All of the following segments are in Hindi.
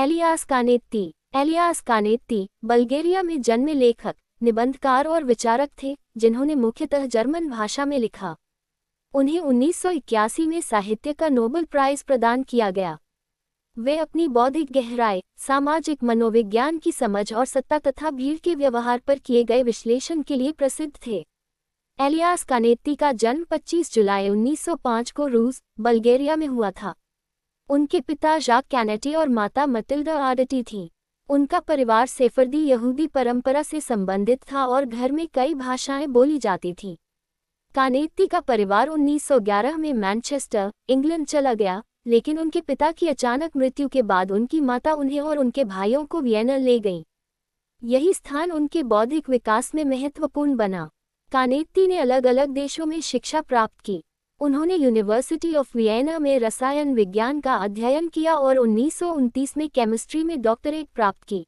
एलियास कानेत्ती बल्गेरिया में जन्मे लेखक, निबंधकार और विचारक थे, जिन्होंने मुख्यतः जर्मन भाषा में लिखा। उन्हें 1981 में साहित्य का नोबेल प्राइज प्रदान किया गया। वे अपनी बौद्धिक गहराई, सामाजिक मनोविज्ञान की समझ और सत्ता तथा भीड़ के व्यवहार पर किए गए विश्लेषण के लिए प्रसिद्ध थे। एलियास कानेत्ती का जन्म 25 जुलाई 1905 को रूस, बल्गेरिया में हुआ था। उनके पिता जाक कैनेटी और माता मटिल्डा आडटी थीं। उनका परिवार सेफर्दी यहूदी परंपरा से संबंधित था और घर में कई भाषाएं बोली जाती थीं। कानेत्ती का परिवार 1911 में मैनचेस्टर, इंग्लैंड चला गया, लेकिन उनके पिता की अचानक मृत्यु के बाद उनकी माता उन्हें और उनके भाइयों को वियना ले गईं। यही स्थान उनके बौद्धिक विकास में महत्वपूर्ण बना। कानेत्ती ने अलग अलग देशों में शिक्षा प्राप्त की। उन्होंने यूनिवर्सिटी ऑफ वियना में रसायन विज्ञान का अध्ययन किया और 1929 में केमिस्ट्री में डॉक्टरेट प्राप्त की।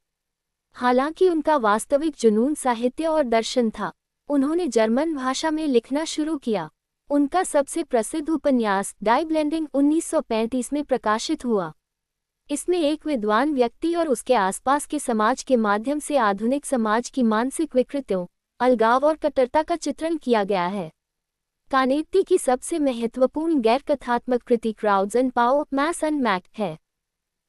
हालांकि उनका वास्तविक जुनून साहित्य और दर्शन था। उन्होंने जर्मन भाषा में लिखना शुरू किया। उनका सबसे प्रसिद्ध उपन्यास डाई ब्लेंडिंग 1935 में प्रकाशित हुआ। इसमें एक विद्वान व्यक्ति और उसके आसपास के समाज के माध्यम से आधुनिक समाज की मानसिक विकृतियों, अलगाव और कट्टरता का चित्रण किया गया है। कानेत्ती की सबसे महत्वपूर्ण गैर कथात्मक कृति क्राउड्स एंड पावर, मैस एंड मैक है।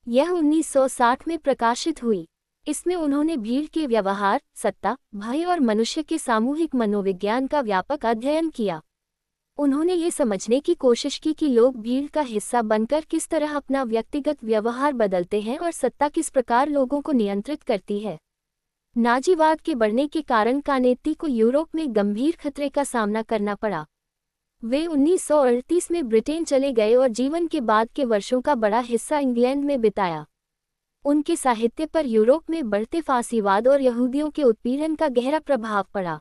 यह 1960 में प्रकाशित हुई। इसमें उन्होंने भीड़ के व्यवहार, सत्ता, भय और मनुष्य के सामूहिक मनोविज्ञान का व्यापक अध्ययन किया। उन्होंने ये समझने की कोशिश की कि लोग भीड़ का हिस्सा बनकर किस तरह अपना व्यक्तिगत व्यवहार बदलते हैं और सत्ता किस प्रकार लोगों को नियंत्रित करती है। नाजीवाद के बढ़ने के कारण कानेत्ती को यूरोप में गंभीर खतरे का सामना करना पड़ा। वे 1938 में ब्रिटेन चले गए और जीवन के बाद के वर्षों का बड़ा हिस्सा इंग्लैंड में बिताया। उनके साहित्य पर यूरोप में बढ़ते फांसीवाद और यहूदियों के उत्पीड़न का गहरा प्रभाव पड़ा।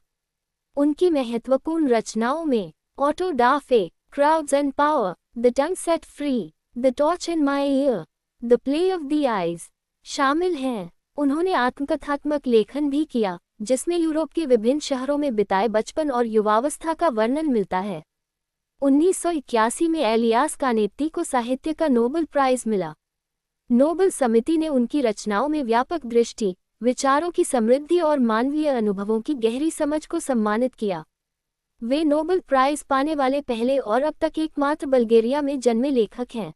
उनकी महत्वपूर्ण रचनाओं में ऑटो डा फे, crowds and power, the tongue set free, the torch in my year, the play of the eyes शामिल हैं। उन्होंने आत्मकथात्मक लेखन भी किया, जिसमें यूरोप के विभिन्न शहरों में बिताए बचपन और युवावस्था का वर्णन मिलता है। 1981 में एलियास कानेत्ती को साहित्य का नोबेल प्राइज मिला। नोबेल समिति ने उनकी रचनाओं में व्यापक दृष्टि, विचारों की समृद्धि और मानवीय अनुभवों की गहरी समझ को सम्मानित किया। वे नोबेल प्राइज पाने वाले पहले और अब तक एकमात्र बल्गेरिया में जन्मे लेखक हैं।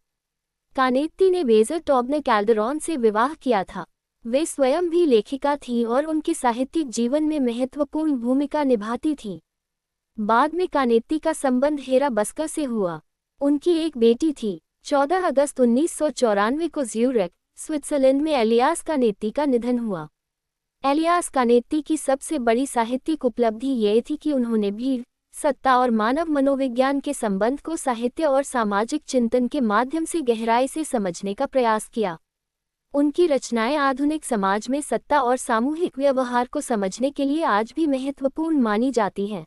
कानेत्ती ने वेजर टॉबने कैल्डेरॉन से विवाह किया था। वे स्वयं भी लेखिका थीं और उनके साहित्यिक जीवन में महत्वपूर्ण भूमिका निभाती थीं। बाद में कानेत्ती का संबंध हेरा बस्कर से हुआ। उनकी एक बेटी थी। 14 अगस्त 1994 को ज्यूरिख, स्विट्जरलैंड में एलियास कानेत्ती का निधन हुआ। एलियास कानेत्ती की सबसे बड़ी साहित्यिक उपलब्धि ये थी कि उन्होंने भीड़, सत्ता और मानव मनोविज्ञान के संबंध को साहित्य और सामाजिक चिंतन के माध्यम से गहराई से समझने का प्रयास किया। उनकी रचनाएं आधुनिक समाज में सत्ता और सामूहिक व्यवहार को समझने के लिए आज भी महत्वपूर्ण मानी जाती हैं।